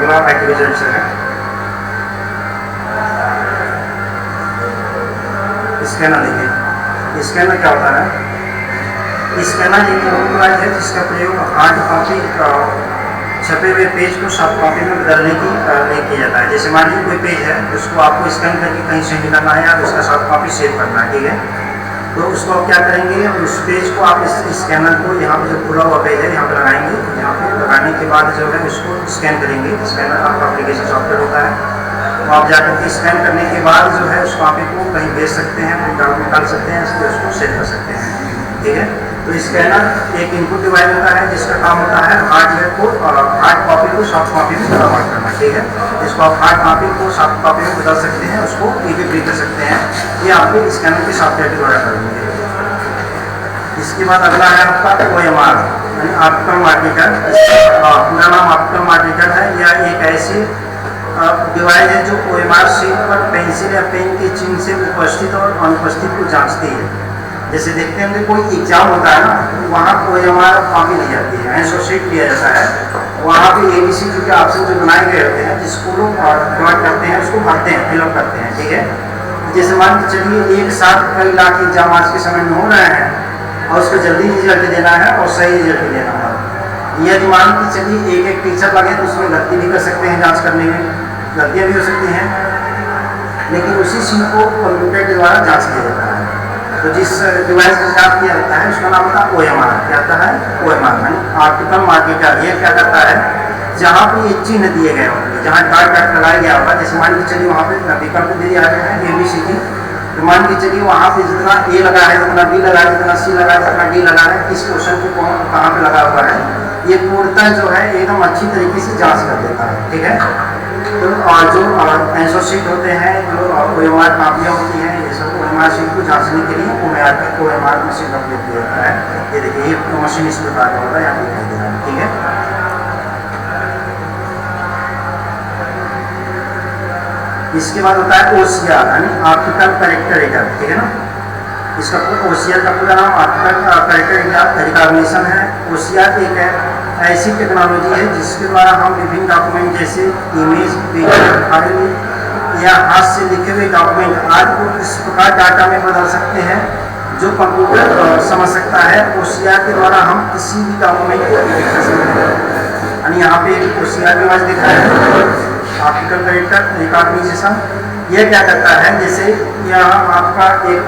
अगला IT result से है स्कैनर। देखिए स्कैनर क्या होता है, स्कैनर एक डिवाइस है जिसका प्रयोग हार्ड कॉपी छपे हुए पेज को सॉफ्ट कॉपी में बदलने की लिए किया जाता है। जैसे मान लीजिए कोई पेज है उसको आपको स्कैन करके कहीं से निकालना है या उसका सॉफ्ट कॉपी सेव करना है, ठीक है। तो उसको आप क्या करेंगे, उस पेज को आप इस स्कैनर को यहाँ पे जो खुला हुआ पेज है यहाँ पे लगाएंगे। यहाँ पे लगाने के बाद जो है उसको स्कैन करेंगे। स्कैनर आपका एप्लीकेशन सॉफ्टवेयर होता है, तो आप जाकर के स्कैन करने के बाद जो है उस कॉपी को कहीं भेज सकते हैं, प्रिंट आउट निकाल सकते हैं, इसलिए उसको सेव कर सकते हैं, ठीक है। तो स्कैनर एक इनपुट डिवाइस होता है जिसका काम होता है हार्डवेयर को हार्ड कॉपी को सॉफ्ट कॉपी में कन्वर्ट करना, ठीक है। जिसको आप हार्ड कॉपी को सॉफ्ट कॉपी में बदल सकते हैं, उसको ईजी प्रिंट कर सकते हैं, ये आपके स्कैनर के सॉफ्टवेयर के द्वारा करेंगे। इसके बाद अगला है आपका OMR यानी ऑप्टिकल मार्केटर। पूरा नाम ऑप्टिकल मार्केटर है। यह एक ऐसी डिवाइस है जो OMR शीट पर पेंसिल या पेन के चिन्ह से उपस्थित और अनुपस्थित को जांचती है। जैसे देखते हैं कोई एग्जाम होता है ना, तो वहाँ OMR कॉपी ली जाती है, आंसर शीट लिया जाता है, वहाँ पे ABC जो के ऑप्शन जो बनाए गए होते हैं जिसको लोग कन्वर्ट करते हैं, उसको भरते हैं, फिलअप करते हैं, ठीक है। जैसे मान के चलिए एक साथ कई लाख एग्जाम आज के समय में हो रहे हैं और उसको जल्दी रिजल्ट देना है और सही रिजल्ट देना है। यदि मान के चलिए एक टीचर लगे तो उसमें गलती भी कर सकते हैं, जांच करने में गलतियाँ भी हो सकती हैं, लेकिन उसी चीज़ को कंप्यूटर के द्वारा जांच किया जाता है। तो जिस डिवाइस का जांच किया जाता है उसका नाम होता है OMR। क्या होता है OMR यानी ऑप्टिकल मार्केटर। ये क्या करता है, जहाँ पे ये चिन्ह दिए गए होंगे, जहाँ डॉट डॉट लगाया गया होगा, जैसे मान के चलिए वहाँ पे विकल्प दिए आ गए हैं ABCD, तो मान के चलिए वहाँ पे जितना A लगा है, जितना B लगा है, जितना C लगा है, जितना D लगा है, किस क्वेश्चन को कहाँ पे लगा हुआ है, ये पूर्णतः जो है एकदम अच्छी तरीके से जांच कर देता है, ठीक है। तो जो आंसर शीट होते हैं, जो OMR कापियाँ होती हैं, ये सब OMR शीट को जांचने के लिए OMR मशीन का उपयोग किया जाता है। ये देखिए ये मशीन इस प्रकार का होता है, यहाँ पे दिखाई दे रहा है, ठीक है। इसके बाद होता है OCR यानी ऑप्टिकल करेक्टर रीडर, ठीक है ना। इसका OCR का पूरा नाम ऑप्टिकल करेक्टर रिकॉग्निशन है। OCR एक है ऐसी टेक्नोलॉजी है जिसके द्वारा हम विभिन्न डॉक्यूमेंट जैसे इमेज, वीडियो, फाइल या हाथ से लिखे हुए डॉक्यूमेंट आदि को इस प्रकार डाटा में बदल सकते हैं जो कंप्यूटर समझ सकता है। OCR के द्वारा हम किसी भी डॉक्यूमेंट को एडिट कर सकते हैं। यानी यहाँ पे OCR की आवाज़ दिखा है, ऑप्टिकल करेक्टर रिकॉग्निशन। यह क्या करता है, जैसे यहाँ आपका एक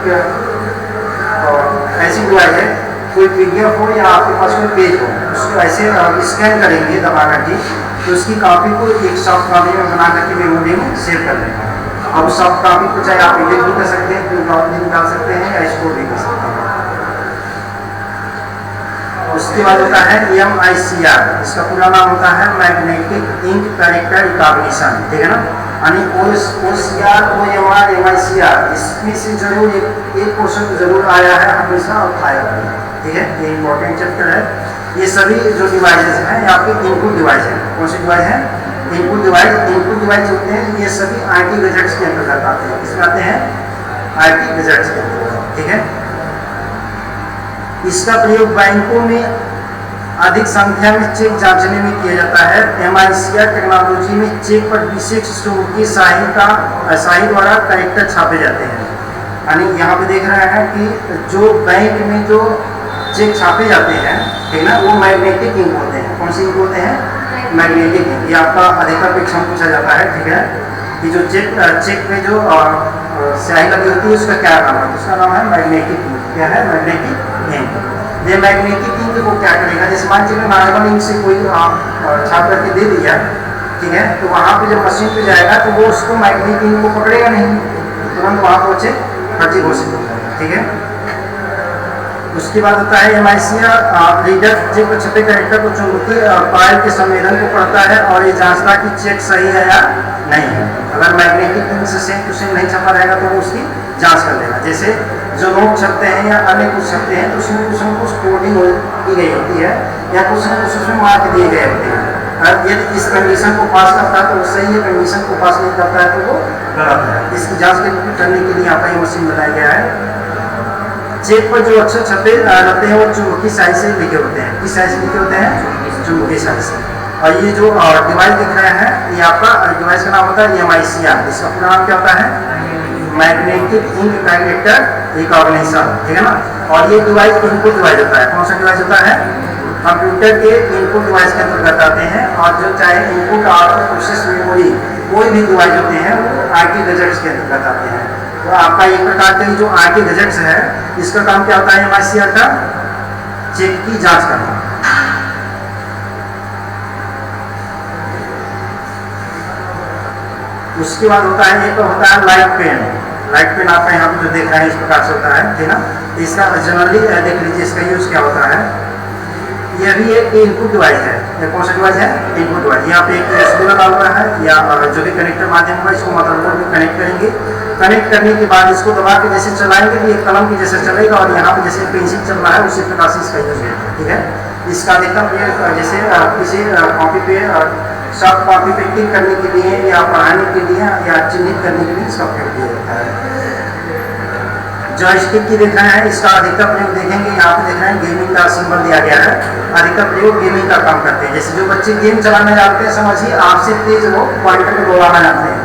ऐसी डिवाइस है, कोई PDF हो या आपके पास कोई पेज हो, उसको ऐसे स्कैन करेंगे दबा करके, तो उसकी कॉपी को एक सॉफ्ट कॉपी में बना करके मेमोरी में सेव कर लेंगे। अब उस सॉफ्ट कॉपी को चाहे आप एडिट भी कर सकते हैं, प्रिंट आउट भी निकाल सकते हैं या स्टोर भी कर सकते हैं। उसके बाद होता है MICR। इसका पूरा नाम होता है मैग्नेटिक इंक करेक्टर रिकॉग्निशन, ठीक है ना। यानी OCR, OMR, MICR इसमें से जरूर एक क्वेश्चन जरूर आया है हमेशा और आएगा, ठीक है। ये इंपॉर्टेंट चैप्टर है। ये सभी जो डिवाइसेस हैं ये आपके इनपुट डिवाइस है। कौन सी डिवाइस है, इनपुट डिवाइस होते हैं, ये सभी IT गैजेट्स के अंतर्गत आते हैं। किसमें आते हैं, IT गैजेट्स के अंतर्गत, ठीक है। इसका प्रयोग बैंकों में अधिक संख्या में चेक जांचने में किया जाता है। MICR टेक्नोलॉजी में चेक पर विशेष चुंबकीय स्याही द्वारा करेक्टर छापे जाते हैं। यानी यहाँ पे देख रहे हैं कि जो बैंक में जो चेक छापे जाते हैं, ठीक ना, वो मैग्नेटिक इंक होते हैं। कौन सी इंक होते हैं, मैग्नेटिक इंक। ये आपका अधिकतर परीक्षा में पूछा जाता है, ठीक है। कि जो चेक पे जो स्याही लगी होती है उसका क्या नाम है, उसका नाम है मैग्नेटिक इंक। क्या है, मैग्नेटिक इंक। ये मैग्नेटिक इंक को क्या करेगा, जैसे मान लीजिए नॉर्मल इंक से कोई छाप करके दे दिया, ठीक है, तो वहाँ पे जब मशीन पे जाएगा तो वो उसको मैग्नेटिक इंक को पकड़ेगा नहीं, तुरंत वहाँ पहुँचे फर्जी घोषित हो जाएगा, ठीक है। उसके बाद होता है MICR रीडर चेक पर छपे कैरेक्टर को चुंबकीय कॉइल के संवेदन को पढ़ता है और ये जांचता कि चेक सही है या नहीं है। अगर मैग्नेटिक इंक से सेम टू सेम नहीं छपा रहेगा तो वो उसकी जांच कर लेगा। जैसे जो नोट छपते हैं या अन्य कुछ छपते हैं तो उसमें कुछ न कुछ कोडिंग की गई होती है या कुछ न कुछ उसमें मार्क दिए गए होते हैं। यदि इस कंडीशन को पास करता है तो वो सही है, कंडीशन को पास नहीं करता है तो वो गलत है। इसकी जाँच करने के लिए यहाँ पर ये मशीन बनाया गया है। चेक पर जो अक्षर छपे रहते हैं वो चुंबकीय स्याही से लिखे होते हैं। किस स्याही से लिखे होते हैं, चुंबकीय स्याही से। और ये जो डिवाइस दिख रहे हैं ये आपका डिवाइस का नाम होता है MICR। इसका पूरा नाम क्या होता है? मैग्नेटिक इंक कैरेक्टर रिकॉग्निशन, ठीक है ना। और ये डिवाइस इनपुट डिवाइस होता है। कौन सा डिवाइस होता है? कंप्यूटर के इनपुट डिवाइस के अंतर्गत आते हैं। और जो चाहे इनपुट और प्रोसेस मेमोरी कोई भी डिवाइस होते हैं वो IT गैजेट्स के अंतर्गत आते हैं। तो आपका एक प्रकार के जो IT गैजेट्स है इसका काम क्या होता है? MICR का चेक की जांच करना। उसके बाद होता है एक होता है लाइट पेन। लाइट पेन आपका यहाँ पे जो देख रहे हैं इस प्रकार से होता है, ठीक ना। इसका जनरली देख लीजिए इसका यूज क्या होता है। यह भी एक इनपुट डिवाइस है। ये कौन सा डिवाइस है? Input device. यहाँ पे एक USB लगा हुआ है या जो भी कनेक्टर माध्यम होगा इसको मदरबोर्ड में कनेक्ट करेंगे। कनेक्ट करने के बाद इसको दबा के जैसे चलाएंगे तो ये कलम की जैसे चलेगा और यहाँ पे जैसे पेंसिल चल रहा है उसी प्रकार से इसका यूज होगा, ठीक है। इसका अधिकतम प्रयोग जैसे किसी कॉपी पे सॉफ्ट कॉपी पे टिक करने के लिए या पढ़ाने के लिए या चिन्हित करने के लिए इसका उपयोग किया जाता है। जॉयस्टिक की देख रहे हैं, इसका अधिकतर प्रयोग देखेंगे यहाँ पे देख रहे हैं गेमिंग का सिंबल दिया गया है। अधिकतर प्रयोग गेमिंग का काम करते हैं। जैसे जो बच्चे गेम चलाना जानते हैं, समझिए आपसे तेज वो पॉइंटर को दौड़ाना जानते हैं।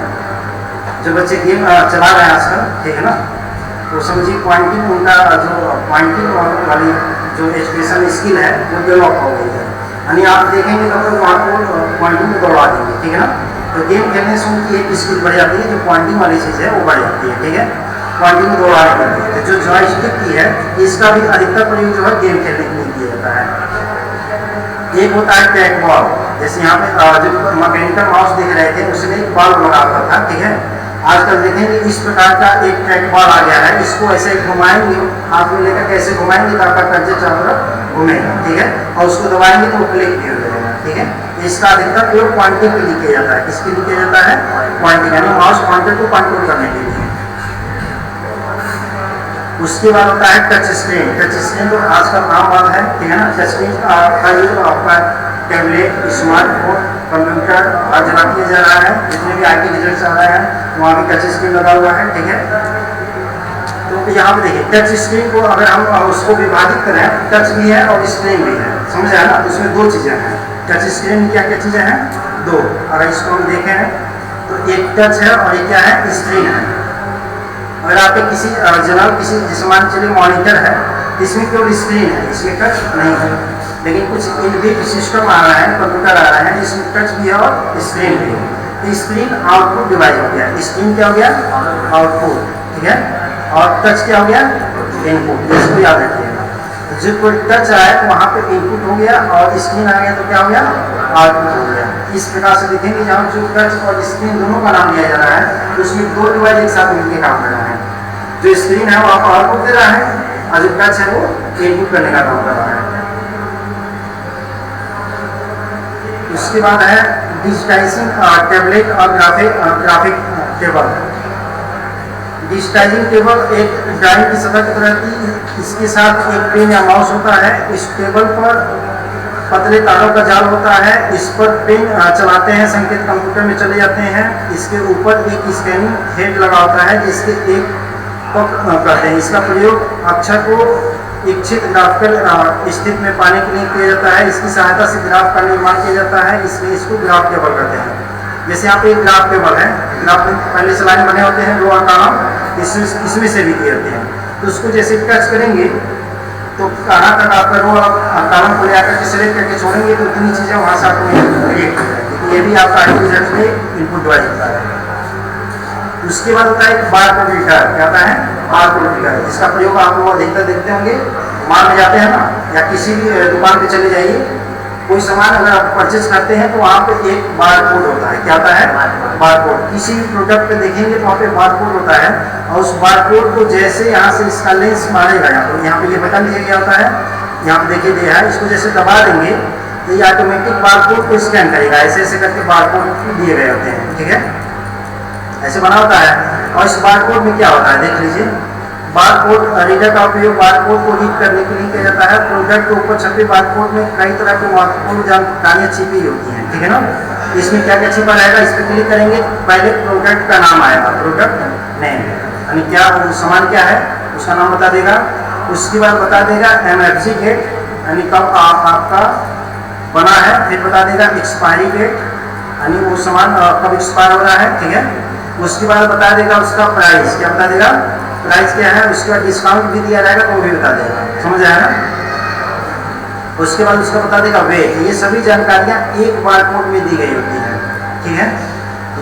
जो बच्चे गेम चला रहे हैं आजकल, ठीक है ना, तो समझिए पॉइंटिंग उनका जो पॉइंटिंग वाली जो एजुकेशन स्किल है वो डेवलप हो गई है। यानी आप देखेंगे तो वहाँ को पॉइंटिंग में दौड़ा देंगे, ठीक है ना। तो गेम खेलने से उनकी एक स्किल बढ़ जाती है, जो पॉइंटिंग वाली चीज़ है वो बढ़ जाती है, ठीक है। पॉइंटिंग में दौड़ाने के लिए तो जो जॉयस्टिक की है इसका भी अधिकतर प्रयोग जो है गेम खेलने के लिए किया जाता है। एक होता है ट्रैक बॉल। जैसे यहाँ पे जो मैकेनिकल माउस देख रहे थे उसमें एक बॉल लगा हुआ था, ठीक है। आजकल देखेंगे इस प्रकार का एक ट्रैक बॉल आ गया है। इसको ऐसे घुमाएंगे, हाथ में लेकर कैसे घुमाएंगे तो आपका कर्जे चारों तरफ घूमेगा, ठीक है। और उसको दबाएंगे तो वो क्लिक भी हो जाएगा, ठीक है। इसका अधिकतर प्रयोग पॉइंटिंग के लिए किया जाता है। किसके लिए किया जाता है? पॉइंटिंग, यानी माउस पॉइंटर को कंट्रोल करने के लिए। उसके बाद होता है टच स्क्रीन। टच स्क्रीन तो आजकल आम बात है, ठीक है ना। टच स्क्रीन का यूज आपका टैबलेट, स्मार्टफोन, कंप्यूटर हर जगह किया जा रहा है। जितने भी IT गैजेट्स आ रहे हैं वहाँ भी टच स्क्रीन लगा हुआ है, ठीक है। तो यहाँ पे देखिए टच स्क्रीन को अगर हम उसको विभाजित करें, टच भी है और स्क्रीन भी है, समझ आया ना। तो उसमें दो चीज़ें हैं। टच स्क्रीन में क्या क्या चीज़ें हैं? दो। अगर इसको हम देखें तो एक टच है और एक क्या है? स्क्रीन है। अगर आपके किसी जनरल किसी जिसमान चलिए मॉनिटर है, इसमें केवल स्क्रीन है, इसमें टच नहीं है। लेकिन कुछ इनबिल्ट सिस्टम आ रहा है, कंप्यूटर आ रहा है जिसमें टच भी है और स्क्रीन भी है। तो स्क्रीन आउटपुट डिवाइस हो गया। स्क्रीन क्या हो गया? आउटपुट, ठीक है। और टच क्या हो गया? इनपुट। इसको याद रखिएगा। जो कोई टच आया तो वहाँ पे इनपुट हो गया और स्क्रीन आ गया तो क्या हो गया? आउटपुट हो गया। इस प्रकार से देखेंगे जहाँ जो टच और स्क्रीन दोनों का नाम लिया जा रहा है तो उसमें दो डिवाइस एक साथ मिलकर काम कर रहा है। जो स्क्रीन है वो आपको आउटपुट दे रहा है और जो टच है वो इनपुट करने का काम कर रहा है। उसके बाद है डिजिटाइजिंग टैबलेट और ग्राफिक टेबल। डिजिटाइजिंग टेबल एक ड्राइंग की सतह की तरह रहती है। इसके साथ एक पेन या माउस होता है। इस टेबल पर पतले तारों का जाल होता है। इस पर पेन चलाते हैं, संकेत कंप्यूटर में चले जाते हैं। इसके ऊपर एक स्कैनिंग हेड लगा होता है जिसके एक करते हैं। इसका प्रयोग अक्षर को इच्छित ग्राफिकल स्थिति में पाने के लिए किया जाता है। इसकी सहायता से ग्राफ का निर्माण किया जाता है, इसलिए इसको ग्राफ टेबल कहते हैं। जैसे यहाँ पे एक ग्राफ टेबल है, ग्राफ में पहले से लाइन बने होते हैं, रो और कॉलम इसमें से भी दिए होते हैं। तो उसको जैसे टच करेंगे तो कहाँ तक आपका रो और कॉलम को ले आकर के सिलेक्ट करके छोड़ेंगे तो इतनी चीज़ें वहाँ से आपको क्रिएट हो जाएगी। ये भी आपका रिजल्ट में इनपुट डिवाइस होता है। उसके बाद होता है एक बार कोड रीडर। क्या होता है? Bar code reader. इसका प्रयोग आप लोग अधिकतर देखते होंगे, माल में जाते हैं ना या किसी भी दुकान पे चले जाइए, कोई सामान अगर आप परचेज करते हैं तो वहाँ पे एक बार कोड होता है। क्या होता है? Bar code. किसी भी प्रोडक्ट पे देखेंगे तो वहाँ पे बार कोड होता है और उस बार कोड को जैसे यहाँ से इसका लेंस मारेगा, यहाँ पे ये बटन दिया गया होता है, यहाँ पे देखिए दिया है, इसको जैसे दबा देंगे तो ये ऑटोमेटिक बार कोड को स्कैन करेगा। ऐसे ऐसे करके बार कोड दिए गए होते हैं, ठीक है, ऐसे बना होता है। और इस बार कोड में क्या होता है देख लीजिए। बार कोड रीडर का उपयोग बार कोड को रीड करने के लिए किया जाता है। प्रोडक्ट के ऊपर छपे बार कोड में कई तरह की महत्वपूर्ण जानकारियाँ छिपी होती हैं, ठीक है ना। इसमें क्या क्या छिपा रहेगा, इस पर क्लिक करेंगे पहले प्रोडक्ट का नाम आएगा, प्रोडक्ट नेम, यानी क्या सामान क्या है उसका नाम बता देगा। उसके बाद बता देगा MFG डेट, यानी कब आपका बना है, फिर बता देगा एक्सपायरी डेट, यानी वो सामान कब एक्सपायर हो रहा है, ठीक है। उसके बाद बता देगा उसका प्राइस, क्या बता देगा, प्राइस क्या है। उसके बाद डिस्काउंट भी दिया जाएगा तो वो भी बता देगा, समझ आया ना। उसके बाद उसका बता देगा वेट। ये सभी जानकारियाँ एक बारकोड में दी गई होती है, ठीक है।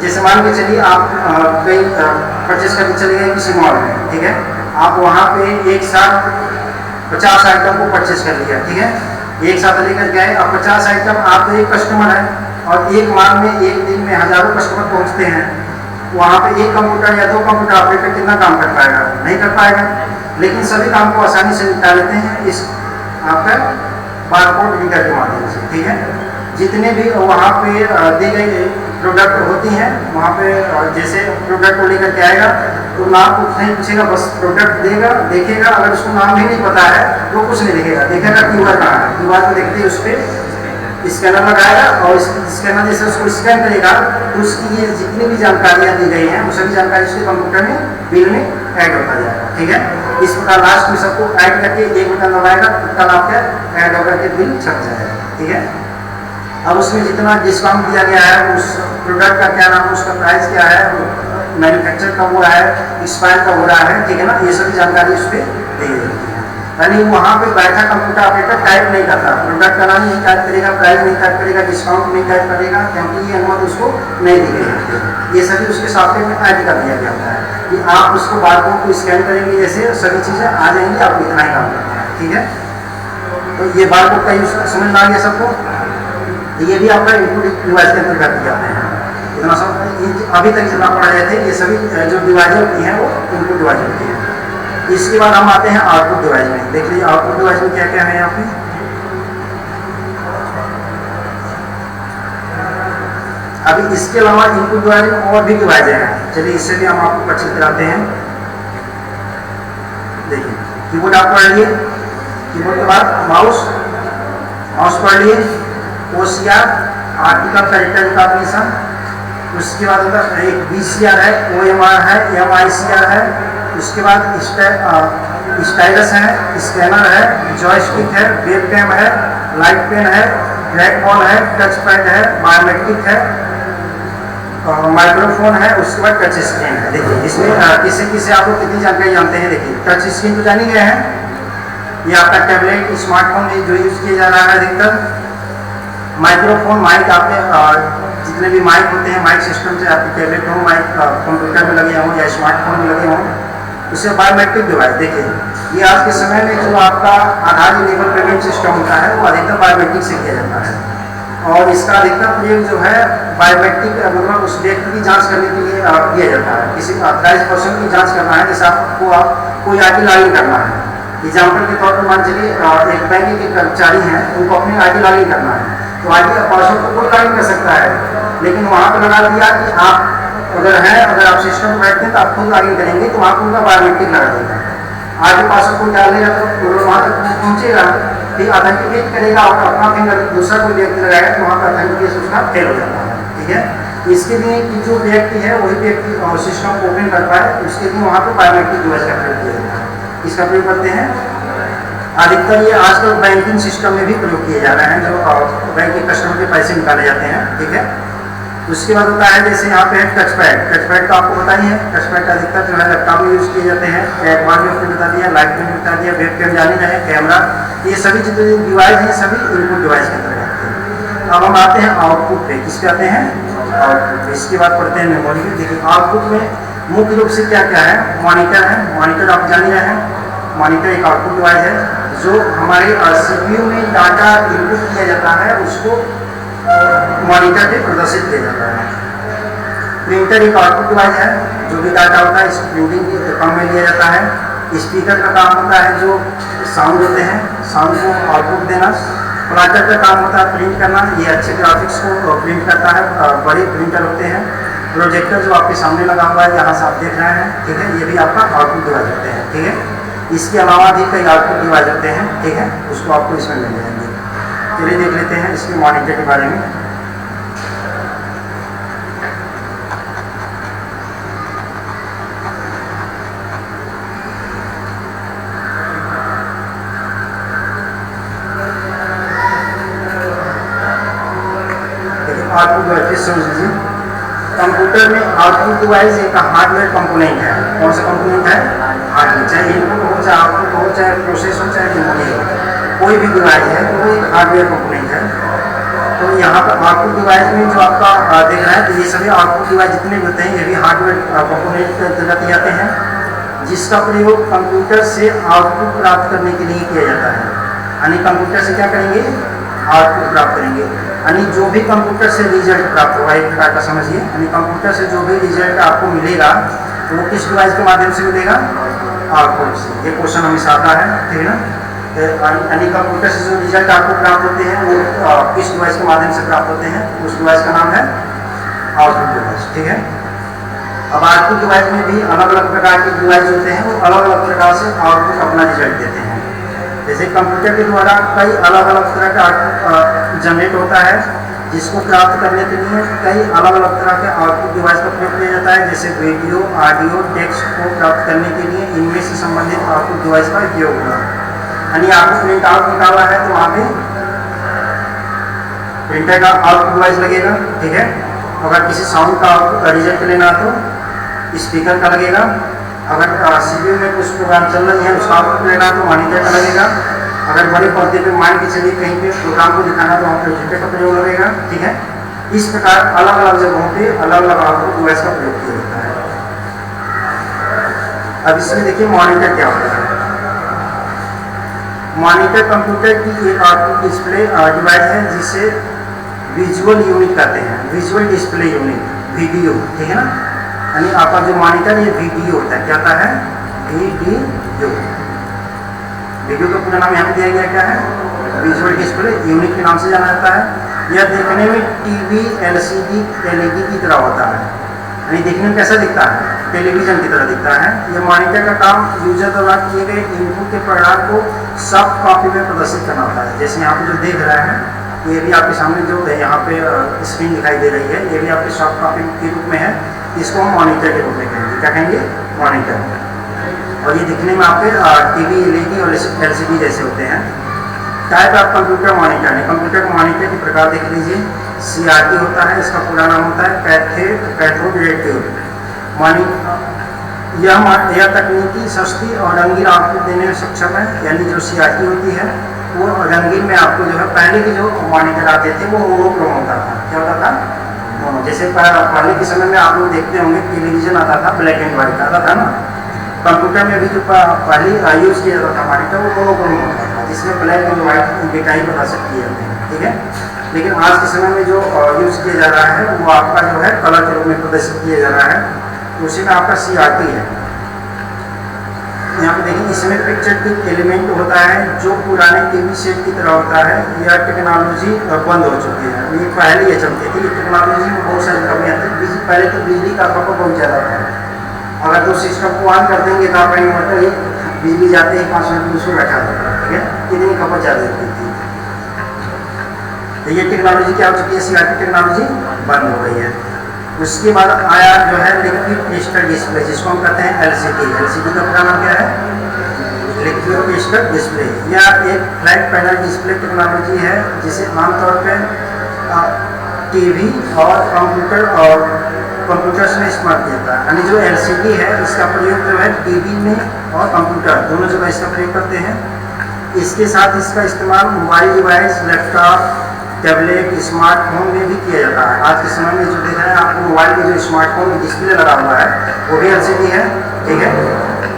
जैसे मान के चलिए आप कहीं परचेस करके चले गए किसी मॉल में, ठीक है। आप वहाँ पे एक साथ 50 आइटम को परचेस कर लिया, ठीक है। एक साथ लेकर गए और 50 आइटम, आप तो एक कस्टमर है और एक मॉल में एक दिन में हजारों कस्टमर पहुँचते हैं। वहाँ पे एक कंप्यूटर या 2 कंप्यूटर ऑपरेटर कितना काम कर पाएगा, नहीं कर पाएगा। लेकिन सभी काम को आसानी से निपटा लेते हैं इस आपका बारकोड रीडर के माध्यम से, ठीक है। जितने भी वहाँ पे दी गई प्रोडक्ट होती हैं, वहाँ पे जैसे प्रोडक्ट को लेकर के आएगा तो नाम कुछ नहीं पूछेगा, बस प्रोडक्ट देगा, देखेगा। अगर उसको नाम भी नहीं पता है तो कुछ नहीं लिखेगा, देखेगा QR कहाँ है, QR को देखते ही उस पर स्कैनर लगाएगा और स्कैनर जैसे उसको स्कैन करेगा तो उसकी ये जितनी भी जानकारियाँ दी गई हैं वो सभी जानकारी उसके कंप्यूटर में बिल में ऐड होता जाएगा, ठीक है। इस प्रकार लास्ट में सबको ऐड करके एक बटन दबाएगा तो कल आपका ऐड होकर के बिल छप जाएगा, ठीक है। अब उसमें जितना डिस्काउंट दिया गया है, उस प्रोडक्ट का क्या नाम है, उसका प्राइस क्या है, मैन्युफैक्चर कब हुआ है, एक्सपायर कब हो रहा है, ठीक है ना। ये सभी जानकारी उस पर दी गई है। यानी वहाँ पे बैठा कंप्यूटर ऑपरेटर टाइप नहीं करता, प्रोडक्ट का नाम नहीं टाइप करेगा, प्राइस नहीं टाइप करेगा, डिस्काउंट नहीं टाइप करेगा, क्योंकि ये अनुमति उसको नहीं दी गई है। ये सभी उसके सॉफ्टवेयर में ऐड कर दिया गया होता है कि आप उसको बारकोड को स्कैन करेंगे, जैसे सभी चीज़ें आ जाएंगी, आप इतना ही काम करना है, ठीक है। तो ये बारकोड का यूज समझ में आ गया सबको। ये भी आपका इनपुट डिवाइस के अंतर्गत दिए जाते हैं। इतना सब अभी तक जितना पढ़ा जाते हैं, ये सभी जो डिवाइस होती हैं वो इनपुट डिवाइस होती है। इसके बाद हम आते हैं आउटपुट डिवाइस में। देख लीजिए आउटपुट डिवाइस में क्या क्या है यहाँ पे। अभी इसके अलावा इनपुट डिवाइस में और भी डिवाइस हैं, चलिए इससे भी हम आपको परिचित कराते हैं। देखिए कीबोर्ड आप पढ़ लिए, कीबोर्ड के बाद माउस पढ़ लिए, OCR आर्टिकल कैरेक्टर रिकॉग्निशन, उसके बाद होता है एक VCR है, OMR है, MICR है, उसके बाद स्टाइलस है, स्कैनर है, जॉयस्टिक है, वेबकैम है, लाइट पेन है, ट्रैक बॉल है, टच पैड है, बायोमेट्रिक है, माइक्रोफोन है, उसके बाद टच स्क्रीन है। देखिए इसमें किसे किसे आप लोग कितनी जानकारी जानते हैं। देखिए टच स्क्रीन तो जान ही गए हैं, ये आपका टैबलेट स्मार्टफोन में जो यूज किया जा रहा है अधिकतर। माइक्रोफोन माइक, आपके जितने भी माइक होते हैं, माइक सिस्टम से आपके टैबलेट हो, माइक कंप्यूटर में लगे हों या स्मार्टफोन में लगे हों। उससे बायोमेट्रिक डिवाइस, देखिए ये आज के समय में जो आपका आधार इनेबल पेमेंट सिस्टम होता है वो अधिकतर बायोमेट्रिक से किया जाता है। और इसका अधिकतर प्रयोग जो है बायोमेट्रिक मतलब उस व्यक्ति की जांच करने के लिए किया जाता है। किसी ऑथराइज पर्सन की जांच करना है, जैसे आपको कोई ID लॉगिन करना है। एग्जाम्पल के तौर पर मान चलिए एक बैंक के कर्मचारी हैं, उनको अपनी ID लॉगिन करना है, तो ID पासवर्ड तो कोई लॉगिन कर सकता है, लेकिन वहाँ पर लगा दिया कि आप अगर आप सिस्टम में बैठते हैं तो आप खुद लॉगिन करेंगे तो वहाँ पर उनका बायोमेट्रिक लगा देगा। ID पासवर्ड कोई डालेगा तो वहाँ तक पहुँचेगा, फिर ऑथेंटिकेट करेगा और अपना फिंगर दूसरा कोई व्यक्ति लगाएगा तो वहाँ पर ऑथेंटिकेशन उसका फेल हो जाता है, ठीक है। इसके लिए कि जो व्यक्ति है वही व्यक्ति सिस्टम को ओपन कर पाए, उसके लिए वहाँ पर बायोमेट्रिक डिवाइस का प्रयोग किया जाता है। इसका प्रयोग करते हैं अधिकतर, ये आजकल बैंकिंग सिस्टम में भी प्रयोग किए जा रहे हैं, जो बैंक के कस्टमर के पैसे निकाले जाते हैं, ठीक है। उसके बाद होता है जैसे यहाँ पे है टच पैड। टच पैड तो आपको पता ही है, टच पैड अधिकतर जो है लैपटॉप में यूज़ किए जाते हैं। एक बार भी उसने बता दिया, लाइट में बता दिया, वेबकैम जाने रहे, कैमरा, ये सभी जितने डिवाइस हैं सभी इनपुट डिवाइस के अंतर्गत आते हैं। अब हम आते हैं आउटपुट पे। किस पे आते हैं? आउटपुट पे। इसके बाद पढ़ते हैं मेमोरी पे। देखिए आउटपुट में मुख्य रूप से क्या क्या है। मॉनिटर है, मॉनिटर आप जान रहे हैं, मॉनिटर एक आउटपुट डिवाइस है जो हमारे CPU में डाटा इनपुट किया जाता है, उसको मॉनिटर पे प्रदर्शित किया जाता है। प्रिंटर एक आउटपुट डिवाइस है, जो भी डाटा होता है इस प्रिंटिंग के काम में लिया जाता है। स्पीकर का काम होता है जो साउंड होते हैं, साउंड को आउटपुट देना। प्लाटर का काम होता है प्रिंट करना, ये अच्छे ग्राफिक्स को प्रिंट करता है, बड़े प्रिंटर होते हैं। प्रोजेक्टर जो आपके सामने लगा हुआ है, जहाँ से आप देख रहे हैं, ठीक है, ये भी आपका आउटपुट डिवाइस होते हैं, ठीक है। इसके अलावा भी कई आउटपुट डिवाइस होते हैं, ठीक है, उसको आपको इसमें मिल जाएंगे। चलिए देख लेते हैं इसके मॉनिटर के बारे में। आउटपुट डिवाइस समझ लीजिए। कंप्यूटर में आउटपुट डिवाइस एक हार्डवेयर कंपोनेंट है। कौन सा कंपोनेंट है? हार्डवेयर। चाहे इनपुट हो, चाहे आउटपुट हो, चाहे प्रोसेस हो, चाहे मेमोरी हो, कोई भी डिवाइस है तो वो एक हार्डवेयर कंपोनेंट है। तो यहाँ पर आउटपुट डिवाइस में जो आपका देख रहा है, तो ये सभी आउटपुट डिवाइस जितने भी होते हैं ये भी हार्डवेयर कंपोनेंट के अंतर्गत आते हैं, जिसका प्रयोग कंप्यूटर से आउटपुट प्राप्त करने के लिए किया जाता है। यानी कंप्यूटर से क्या करेंगे? आउटपुट प्राप्त करेंगे। यानी जो भी कंप्यूटर से रिजल्ट प्राप्त होगा, एक प्रकार का समझिए, यानी कंप्यूटर से जो भी रिजल्ट आपको मिलेगा तो वो किस डिवाइस के माध्यम से मिलेगा? आउटपुट से। ये क्वेश्चन हमेशा आता है, ठीक है ना। यानी कंप्यूटर से जो रिजल्ट आपको प्राप्त होते हैं वो किस डिवाइस के माध्यम से प्राप्त होते हैं? उस डिवाइस का नाम है आउटपुट डिवाइस, ठीक है। अब आउटपुट डिवाइस में भी अलग अलग प्रकार के डिवाइस होते हैं, वो अलग अलग प्रकार से आउटपुट अपना रिजल्ट देते हैं। जैसे कंप्यूटर के द्वारा कई अलग अलग तरह का आउटपुट जनरेट होता है, जिसको प्राप्त करने के लिए कई अलग अलग तरह के आउटपुट डिवाइस का प्रयोग किया जाता है। जैसे वीडियो, ऑडियो, टेक्स्ट को प्राप्त करने के लिए इनमें से संबंधित आउटपुट डिवाइस का उपयोग होगा। यानी आपको प्रिंट आउट निकालना है तो वहाँ पे प्रिंटर का आउटपुट डिवाइस लगेगा, ठीक है। अगर किसी साउंड का रिजल्ट लेना तो स्पीकर का लगेगा। अगर सीपीयू में कुछ प्रोग्राम चल रही है उसका आउटपुट लेना तो मॉनिटर का लगेगा। अगर बड़े पर्दे पे मान के चलिए कहीं पे प्रोग्राम को दिखाना तो वहाँ प्रोजेक्टर का प्रयोग लगेगा, ठीक है। इस प्रकार अलग अलग जगहों पे अलग अलग आउटपुट डिवाइस का प्रयोग किया जाता है। अब इसमें देखिए मॉनिटर क्या होता है। मॉनिटर कंप्यूटर की एक आउटपुट डिस्प्ले डिवाइस है जिसे विजुअल यूनिट कहते हैं। विजुअल डिस्प्ले यूनिट, वीडियो, ठीक है ना। यानी आपका जो मॉनिटर ये वीडियो होता है, क्या होता है? वीडियो। वीडियो का पूरा नाम यहाँ पे दिया गया क्या है? विजुअल डिस्प्ले यूनिट के नाम से जाना जाता है। यह देखने में टीवी, एलसीडी, एलईडी की तरह होता है। यानी देखने में कैसा दिखता है? टेलीविजन की तरह दिखता है। यह मॉनिटर का काम यूजर द्वारा किए गए इनपुट के परिणाम को सॉफ्ट कॉपी में प्रदर्शित करना होता है। जैसे यहाँ पे जो देख रहा है ये भी आपके सामने जो यहाँ पे स्क्रीन दिखाई दे रही है, ये भी आपकी सॉफ्ट कॉपी के रूप में है। इसको हम मॉनिटर के रूप में कहेंगे। क्या कहेंगे? मॉनिटर। और ये दिखने में आपके टीवी, एलईडी और एलसीडी जैसे होते हैं। टाइप ऑफ कंप्यूटर मॉनिटर है। कंप्यूटर का मॉनिटर के प्रकार देख लीजिए। सीआरटी होता है, इसका पूरा नाम होता है कैथोड रे ट्यूब। यह तकनीकी सस्ती और रंगीन आउटपुट देने में सक्षम है। यानी जो सीआरटी होती है वो रंगीन में आपको जो है, पहले के जो मॉनिटर आते थे वो मोनोक्रोम होता था। क्या होता था? मोनो। जैसे पहले के समय में आप लोग देखते होंगे टेलीविजन आता था, ब्लैक एंड व्हाइट आता था ना। कंप्यूटर में भी जो पहले यूज़ किया जाता था मॉनिटर वो मोनोक्रोम होता था, जिसमें ब्लैक एंड व्हाइट डेटा ही प्रदर्शित किए जाते हैं, ठीक है। लेकिन आज के समय में जो यूज़ किया जा रहा है वो आपका जो है कलर के रूप में प्रदर्शित किया जा रहा है, उसी में आपका सीआरटी है। यहाँ पे देखिए इसमें पिक्चर टिक एलिमेंट होता है जो पुराने टीवी सेट की तरह होता है। यह टेक्नोलॉजी बंद हो चुकी है। ये पहले ये चलती थी, टेक्नोलॉजी में बहुत सारी कमियाँ थी। पहले तो बिजली का खपत बहुत ज़्यादा था। अगर तो सिस्टम को ऑन कर देंगे तो आपका इन्वर्टर ही बिजली जाते ही 5 मिनट में उसको बैठा देगा, ठीक है। इतनी खपत ज़्यादा होती थी। तो ये टेक्नोलॉजी क्या हो चुकी है? सीआरटी टेक्नोलॉजी बंद हो गई है। उसके बाद आया जो है लिक्विड क्रिस्टल डिस्प्ले, जिसको हम कहते हैं एलसीडी। एलसीडी का पूरा नाम क्या है? Liquid crystal display. यह एक फ्लैट पैनल डिस्प्ले टेक्नोलॉजी है जिसे आमतौर पर टीवी और कंप्यूटर्स में इस्तेमाल किया जाता है। यानी जो एलसीडी है इसका प्रयोग जो है टीवी में और कंप्यूटर दोनों जगह इसका प्रयोग करते हैं। इसके साथ इसका इस्तेमाल mobile device, laptop, tablet, smartphone में भी किया जाता है। आज के समय में जो देख रहे हैं आपको मोबाइल में जो स्मार्टफोन में डिस्प्ले लगा हुआ है वो भी एलसीडी है, ठीक है।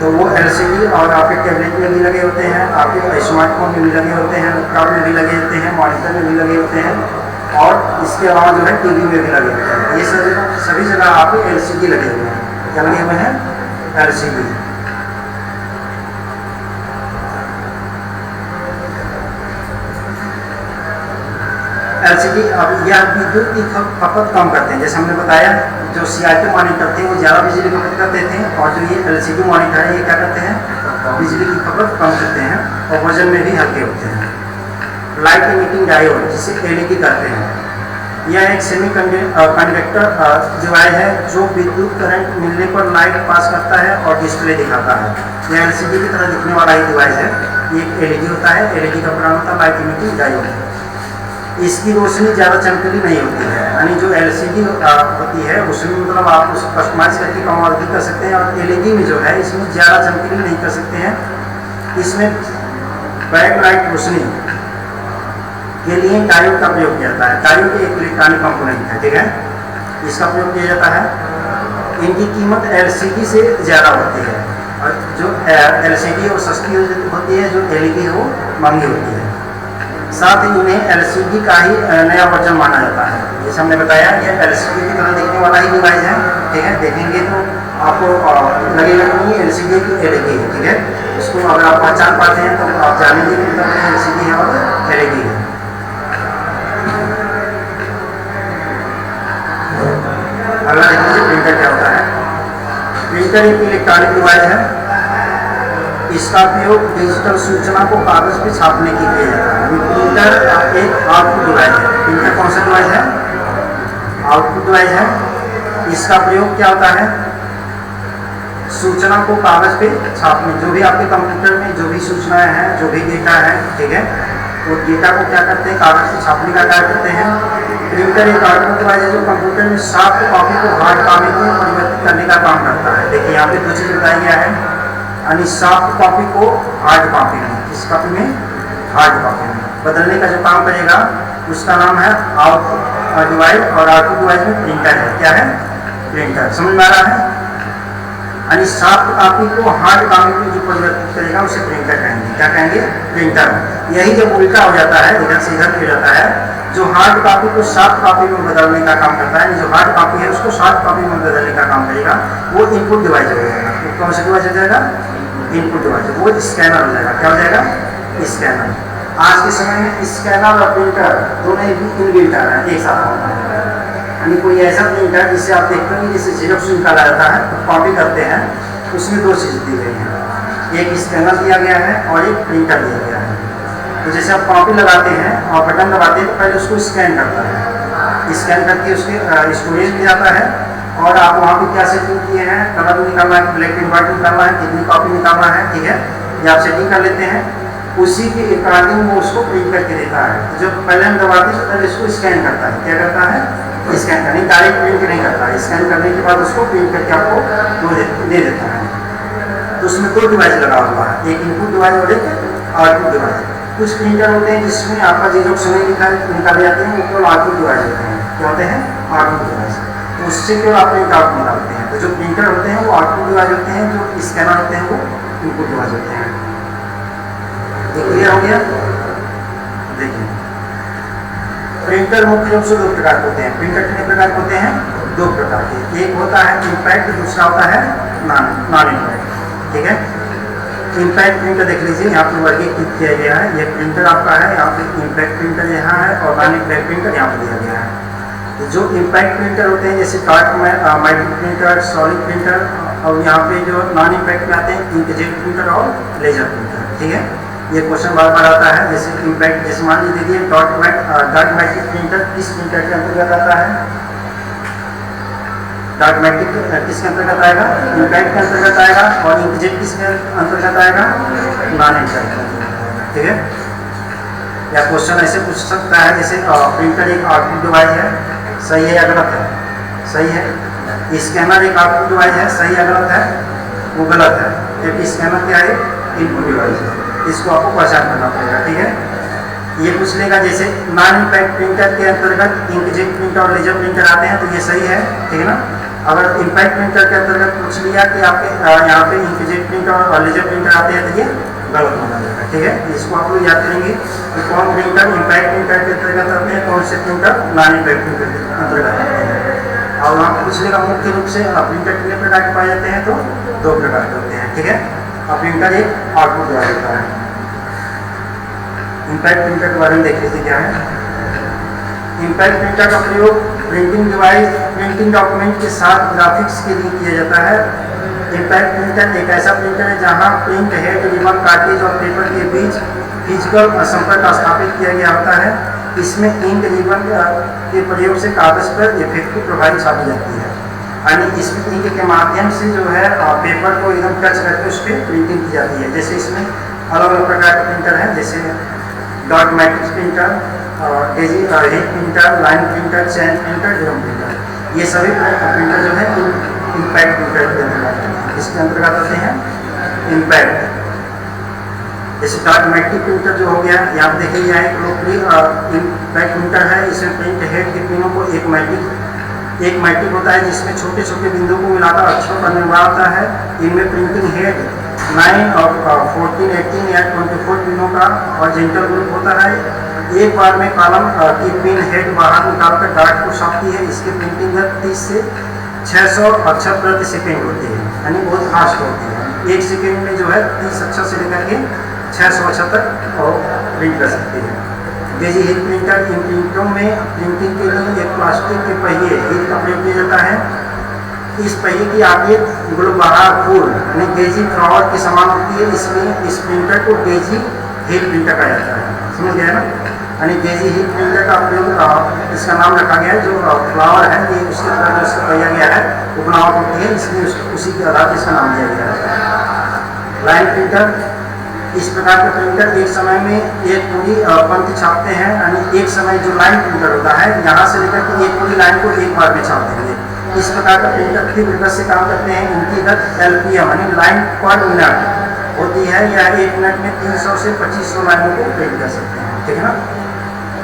तो वो एलसीडी और आपके टैबलेट में भी लगे होते हैं, आपके स्मार्टफोन में भी लगे होते हैं, लैपटॉप में भी लगे होते हैं, मॉनिटर में भी लगे होते हैं और इसके अलावा जो है टीवी में भी लगे होते हैं। ये सभी जगह आपके एलसीडी लगे हुए हैं। क्या लगे हुए हैं? एलसीडी। एलसीडी अब यह विद्युत की खपत कम करते हैं। जैसे हमने बताया जो सीआरटी मॉनिटर थे वो ज़्यादा बिजली खपत करते थे और जो ये एलसीडी मॉनिटर है ये क्या करते हैं? बिजली की खपत कम करते हैं और वजन में भी हल्के होते हैं। लाइट इमिटिंग डायोड जिसे एलईडी कहते हैं, यह एक सेमी कंडक्टर डिवाइस है जो विद्युत करंट मिलने पर लाइट पास करता है और डिस्प्ले दिखाता है। यह एलसीडी की तरह दिखने वाला ही डिवाइस है। ये एक एलईडी होता है। एलईडी का परिणाम होता है लाइट इमिटिंग डायोड। इसकी रोशनी ज़्यादा चमकीली नहीं होती है, यानी जो LCD होती है उसमें मतलब आप उसको कस्टमाइज करके कम और अधिक कर सकते हैं, और LED में जो है इसमें ज़्यादा चमकीली नहीं कर सकते हैं। इसमें बैक लाइट रोशनी के लिए डायोड का प्रयोग किया जाता है। डायोड एक इलेक्ट्रॉनिक कंपोनेंट है, ठीक है, इसका प्रयोग किया जाता है। इनकी कीमत LCD से ज़्यादा होती है, और जो LCD वो सस्ती होती है, जो LED है वो महंगी होती है। साथ ही उन्हें LCD का ही नया वर्जन माना जाता है। जैसे हमने बताया ये LCD की तरह दिखने वाला ही डिवाइस है, ठीक है, देखेंगे तो आपको लगेगा कि ये LCD की LED है, ठीक है। इसको अगर आप पहचान पाते हैं तो आप जानेंगे कि मतलब LCD है और LED है। अगला देख लीजिए प्रिंटर क्या होता है। प्रिंटर एक इलेक्ट्रॉनिक डिवाइस है, इसका उपयोग डिजिटल सूचना को कागज पे छापने के लिए जाता है। प्रिंटर एक आउटपुट डिवाइस है। प्रिंटर कौन सा डिवाइस है? आउटपुट डिवाइस है। इसका प्रयोग क्या होता है? सूचना को कागज पे छापने, जो भी आपके कंप्यूटर में जो भी सूचनाएं हैं, जो भी डेटा है, ठीक है, वो डेटा को क्या करते हैं, कागज पे छापने का कार्य करते हैं। प्रिंटर एक आउटपुट डिवाइस है जो कंप्यूटर में सॉफ्ट कॉपी को हार्ड कॉपी में परिवर्तित करने का काम करता है। देखिए यहाँ पे दो चीज़ बताया गया है, यानी सॉफ्ट कॉपी को हार्ड कॉपी में, किस कॉपी में? हार्ड कॉपी में बदलने का जो काम करेगा उसका नाम है आउटपुट डिवाइस, और आउटपुट डिवाइस में प्रिंटर है। क्या है? प्रिंटर। समझ में आ रहा है? यानी सॉफ्ट कॉपी को हार्ड कॉपी में जो परिवर्तित करेगा उसे प्रिंटर कहेंगे। क्या कहेंगे? प्रिंटर। यही जब उल्टा हो जाता है, इधर से इधर हो जाता है, जो हार्ड कॉपी को सॉफ्ट कॉपी में बदलने का काम करता है, जो हार्ड कॉपी है उसको सॉफ्ट कॉपी में बदलने का काम करेगा, वो इनपुट डिवाइस हो जाएगा। तो कौन सा डिवाइस हो जाएगा? Input device. वो स्कैनर हो जाएगा। क्या हो जाएगा? स्कैनर। आज के समय में स्कैनर और प्रिंटर दोनों इनबिल्ट है, एक साथ होता है। यानी कोई ऐसा प्रिंटर जिससे आप देखते हैं जैसे जेरॉक्स निकाला जाता है, कॉपी करते हैं, उसमें दो चीज़ दी गई हैं, एक स्कैनर दिया गया है और एक प्रिंटर दिया गया है। तो जैसे आप कॉपी लगाते हैं और बटन दबाते हैं तो पहले उसको स्कैन करता है, स्कैन करके उसके स्टोरेज में जाता है, और आप वहाँ पे क्या सेटिंग किए हैं, कलर निकालना है, ब्लैक एंड व्हाइट निकालना है, कितनी कॉपी निकालना है, ठीक है, ये आप सेटिंग कर लेते हैं। उसी के अकॉर्डिंग वो उसको प्रिंट करके देता है। तो जब पहले हम दबाते हैं तो पहले इसको स्कैन करता है। क्या करता है? स्कैन करने, डायरेक्ट प्रिंट नहीं करता है। स्कैन करने के बाद उसको प्रिंट करके आपको दे देता है। तो उसमें दो डिवाइस लगा हुआ है, एक इनपुट डिवाइस और एक आउटपुट डिवाइस। कुछ प्रिंटर होते हैं जिसमें आपका जेरॉक्स निकाले जाते हैं, वो केवल आउटपुट डिवाइस होते हैं। क्या होते हैं? Output device. तो उससे केवल आप प्रिंट आउट निकालते हैं। तो जो प्रिंटर होते हैं वो आउटपुट डिवाइस होते हैं, जो स्कैनर होते हैं वो इनपुट डिवाइस होते हैं। ये क्लियर हो गया? देखिए, प्रिंटर मुख्य रूप से दो प्रकार के होते हैं। प्रिंटर कितने प्रकार के होते हैं? दो प्रकार के। एक होता है इम्पैक्ट, दूसरा होता है नॉन इम्पैक्ट, ठीक है। इम्पैक्ट प्रिंटर देख लीजिए, यहाँ पर वर्गीकृत किया गया है। ये प्रिंटर आपका है, यहाँ पे इम्पैक्ट प्रिंटर यहाँ है और नॉन इम्पैक्ट प्रिंटर यहाँ पर दिया गया है। तो जो इम्पैक्ट प्रिंटर होते हैं जैसे dot micro printer, solid printer, और यहाँ पे जो नॉन इम्पैक्ट में आते हैं इंकजेट प्रिंटर और लेजर प्रिंटर, ठीक है। ये क्वेश्चन बार बार आता है। जैसे इम्पैक्ट, जैसे मान लीजिए डॉट मैट्रिक प्रिंटर किस प्रिंटर के अंतर्गत आता है? डॉट मैट्रिक किसके अंतर्गत आएगा? इम्पैक्ट के अंतर्गत आएगा। और इंकजेट किसके अंतर्गत आएगा? नॉन इम्पैक्ट, ठीक है। या क्वेश्चन ऐसे पूछ सकता है जैसे प्रिंटर एक आउटपुट डिवाइस है, सही है या गलत है? सही है। स्कैनर एक आउटपुट डिवाइस है, सही या गलत है? वो गलत है, क्योंकि स्कैनर क्या है? इनपुट डिवाइस है। इसको आपको पहचान करना पड़ेगा, ठीक है। ये पूछ लेगा जैसे नॉन इम्पैक्ट प्रिंटर के अंतर्गत इंकजेट प्रिंटर और लेजर प्रिंटर आते हैं, तो ये सही है, ठीक है ना। अगर इम्पैक्ट प्रिंटर के अंतर्गत पूछ लिया कि आपके यहाँ पे इंकजेट प्रिंटर और लेजर प्रिंटर आते हैं, तो ये गलत माना जाएगा, ठीक है। इसको आप लोग याद करेंगे कि कौन प्रिंटर इम्पैक्ट प्रिंटर के अंतर्गत आते हैं, कौन से प्रिंटर नॉन इम्पैक्ट प्रिंटर के अंतर्गत आते हैं। और वहाँ पूछ लेगा मुख्य रूप से प्रिंटर कितने प्रकार के पाए जाते हैं, तो दो प्रकार के होते हैं, ठीक है। और प्रिंटर एक आउटपुट डिवाइस होता है। इम्पैक्ट प्रिंटर के बारे में देख लीजिए क्या है। इम्पैक्ट प्रिंटर का प्रयोग प्रिंटिंग डिवाइस, प्रिंटिंग डॉक्यूमेंट के साथ ग्राफिक्स के लिए किया जाता है। इम्पैक्ट प्रिंटर एक ऐसा प्रिंटर है जहां प्रिंट हेड, रिबन, कार्ट्रिज और पेपर के बीच फिजिकल संपर्क स्थापित किया गया होता है। इसमें इंक, रिबन के प्रयोग से कागज पर इफेक्टिव प्रभावी छापी जाती है। यानी इसमें इंक के माध्यम से जो है पेपर को एकदम टच करके उस पर प्रिंटिंग की जाती है। जैसे इसमें अलग अलग प्रकार के प्रिंटर हैं, जैसे dot matrix printer, daisy wheel printer, line printer, chain printer, drum printer, ये सभी प्रिंटर जो है इम्पैक्ट प्रिंटर के अंतर्गत आते हैं। इसके अंतर्गत आते हैं इम्पैक्ट। जैसे डॉक्यूमेंट्री प्रिंटर जो हो गया, यहाँ पे देखिए यह एक लोकप्रिय इम्पैक्ट प्रिंटर है। इसमें प्रिंट हेड के पिनों को एक मैट्रिक होता है जिसमें छोटे छोटे बिंदुओं को मिलाकर अक्षरों का निर्माण होता है। इनमें प्रिंटिंग हेड 9 और 14, 18 या 24 पिनों का हॉरिजॉन्टल ग्रुप होता है। एक बार में कॉलम की पिन हेड बाहर निकालकर डार्ट को छापती है। इसकी प्रिंटिंग दर 30 से 600 अक्षर प्रति सेकेंड होती है, यानी बहुत फास्ट होती है। एक सेकेंड में जो है 30 अक्षर से लेकर के 600 अक्षर तक और प्रिंट कर सकती है। डेजी हीट प्रिंटर, इन प्रिंटरों में प्रिंटिंग के लिए एक प्लास्टिक के पहिए हीट का प्रयोग किया जाता है। इस पहिए की आकृति गुलबहार फूल यानी डेजी फ्लावर के समान होती है, इसलिए इस प्रिंटर को डेजी हीट प्रिंटर कहा जाता है। समझ गया ना? यानी डेजी हीट प्रिंटर का प्रयोग इसका नाम रखा गया है, जो फ्लावर है ये उसके तरह जो इसका पहिया गया है वो बनावट होती है, इसलिए उसी के आधार पर इसका नाम दिया गया है। लाइन प्रिंटर, इस प्रकार के प्रिंटर एक समय में एक पूरी पंक्ति छापते हैं, यानी एक समय जो लाइन प्रिंटर होता है यहाँ से लेकर के एक पूरी लाइन को एक बार में छाप देंगे। इस प्रकार का प्रिंटर तीव्र गति से काम करते हैं। इनकी गति LPM यानी लाइन पर मिनट होती है। यह 1 मिनट में 300 से 2500 लाइनों को प्रिंट कर सकते हैं। ठीक है ना?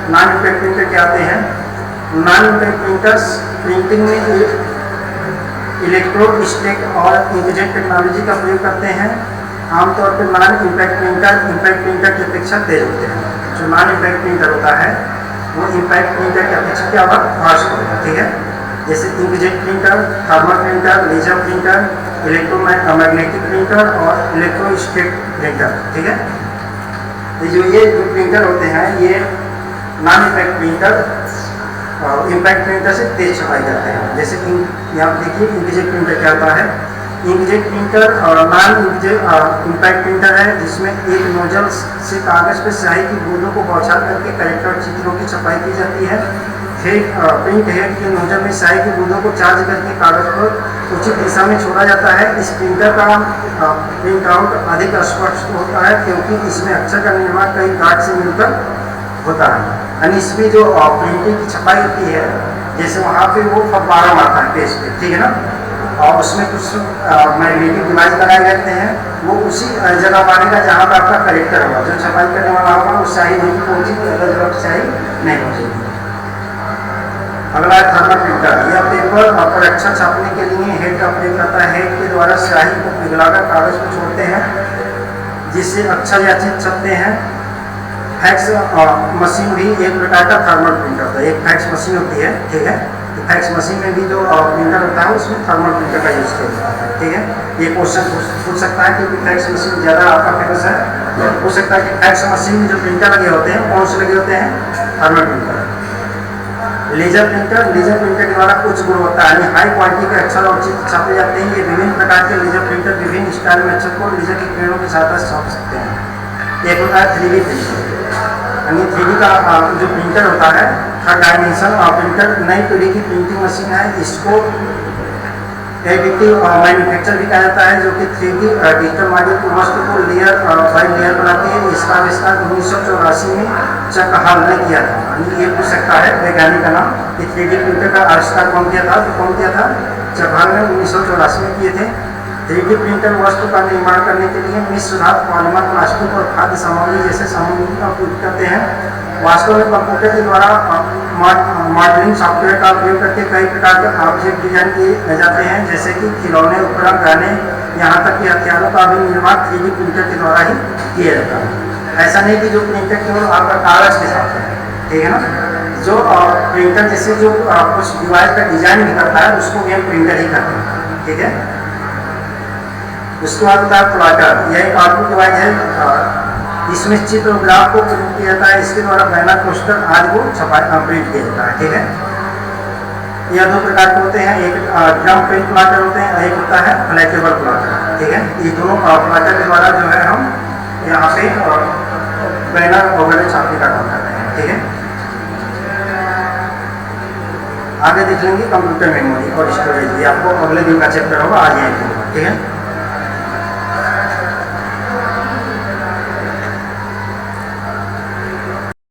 नॉन इम्पैक्ट प्रिंटर क्या आते हैं? नॉन इम्पैक्ट प्रिंटर्स प्रिंटिंग में इलेक्ट्रोस्टैटिक और इंकजेट टेक्नोलॉजी का प्रयोग करते हैं। आमतौर पर नॉन इम्पैक्ट प्रिंटर की अपेक्षा तेज होते हैं। जो नॉन इम्पैक्ट प्रिंटर होता है वो इम्पैक्ट प्रिंटर की अपेक्षा क्या होगा? फास्ट होगा। ठीक है? जैसे inkjet printer, thermal printer, laser printer, electromagnetic printer और इलेक्ट्रोस्टैटिक प्रिंटर। ठीक है? ये जो प्रिंटर होते हैं ये non impact printer impact printer से तेज छपाई करते हैं। जैसे यहाँ देखिए इंकजेट प्रिंटर क्या होता है। इंकजेट प्रिंटर और नॉन इम्पैक्ट प्रिंटर है जिसमें एक नोजल से कागज पर स्याही की बूंदों को बौछार करके कैरेक्टर चित्रों की छपाई की जाती है। प्रिंट हेड के नोजल में स्याही की बूंदों को चार्ज करके कागज पर उचित दिशा में छोड़ा जाता है। इस प्रिंटर का प्रिंट आउट अधिक स्पष्ट होता है क्योंकि इसमें अक्षर का निर्माण कई गांठ से मिलकर होता है। यानी इसमें जो प्रिंटिंग की छपाई होती है जैसे वहाँ पे वो फब्बारा मारता है पेज पे। ठीक है ना? और उसमें कुछ मैग्नेटिक डिवाइस लगाए जाते हैं, वो उसी जगह मारेगा जहाँ पर आपका करेक्टर होगा। जो छपाई करने वाला होगा वो स्याही नहीं पहुँचेगी, अलग जगह स्याही नहीं पहुँचेगी। अगला है थर्मल प्रिंटर। यह पेपर पर अक्षर छापने के लिए हेड का प्रयोग करता है। हेड के द्वारा स्याही को पिघलाकर कागज को छोड़ते हैं जिससे अक्षर या चित्र छपते हैं। फैक्स मशीन भी एक प्रकार का थर्मल प्रिंटर होता है। एक फैक्स मशीन होती है। ठीक है? फैक्स मशीन में भी जो प्रिंटर होता है उसमें थर्मल प्रिंटर का यूज़ किया जाता है। ठीक है? ये क्वेश्चन पूछ सकता है क्योंकि फैक्स मशीन ज़्यादा आपका फेमस है। हो सकता है कि फैक्स मशीन में जो प्रिंटर लगे होते हैं कौन से लगे होते हैं? Thermal printer. लेजर प्रिंटर के द्वारा उच्च गुणवत्ता यानी हाई क्वालिटी के अक्षर और चित्र छापे जाते हैं। ये विभिन्न प्रकार के लेजर प्रिंटर विभिन्न स्टाइल में अक्षर को लेजर की किरणों की सहायता से छाप सकते हैं। एक होता है 3D प्रिंटर, यानी 3D का जो प्रिंटर होता है थर्ड डायमेंशन प्रिंटर नई पीढ़ी की प्रिंटिंग मशीन है। इसको एडिटिव मैन्युफैक्चर भी कहा जाता है जो कि 3D डिजिटल मॉडल की वस्तु को लेयर बाई लेयर बनाती है। इसका आविष्कार 1984 में चकहाल ने किया था। यानी ये पूछ सकता है वैज्ञानिक का नाम कि 3D प्रिंटर का आविष्कार कौन किया था? तो कौन किया था? चकहाल ने 1984 में किए थे। 3D प्रिंटर वस्तु का निर्माण करने के लिए मिश्र धातु, पॉलीमर, प्लास्टिक और खाद्य सामग्री जैसे सामग्री का उपयोग करते हैं। वास्तव में कंप्यूटर के द्वारा मॉडलिंग सॉफ्टवेयर का उपयोग करके कई प्रकार के ऑब्जेक्ट डिजाइन किए जाते हैं जैसे कि खिलौने, उपकरण, गाने, यहाँ तक कि हथियारों का भी निर्माण 3D प्रिंटर के द्वारा ही किया जाता है। ऐसा नहीं कि जो प्रिंटर केवल आपका कागज के साथ है। ठीक है ना? जो प्रिंटर जैसे जो कुछ डिवाइस का डिजाइन भी करता है उसको भी हम प्रिंटर ही करते हैं। ठीक है? उसके बाद होता है प्लॉटर। यह एक आउटपुट डिवाइस है। इसमें चित्र और ग्राफ को प्रिंट किया जाता है। इसके द्वारा बैनर, पोस्टर आदि को प्रिंट किया जाता है। ठीक है? यह दो प्रकार के होते हैं, एक ड्रम प्रिंट प्लॉटर होते हैं, एक होता है फ्लैटेबल प्लॉटर। ठीक है? ये दोनों प्लॉटर के द्वारा जो है हम यहाँ पे बैनर वगैरह छापने का काम करते हैं। ठीक है? आगे देख लेंगे कंप्यूटर मेमोरी और स्टोरेज। ये आपको अगले दिन का चैप्टर होगा, आज ये। ठीक है?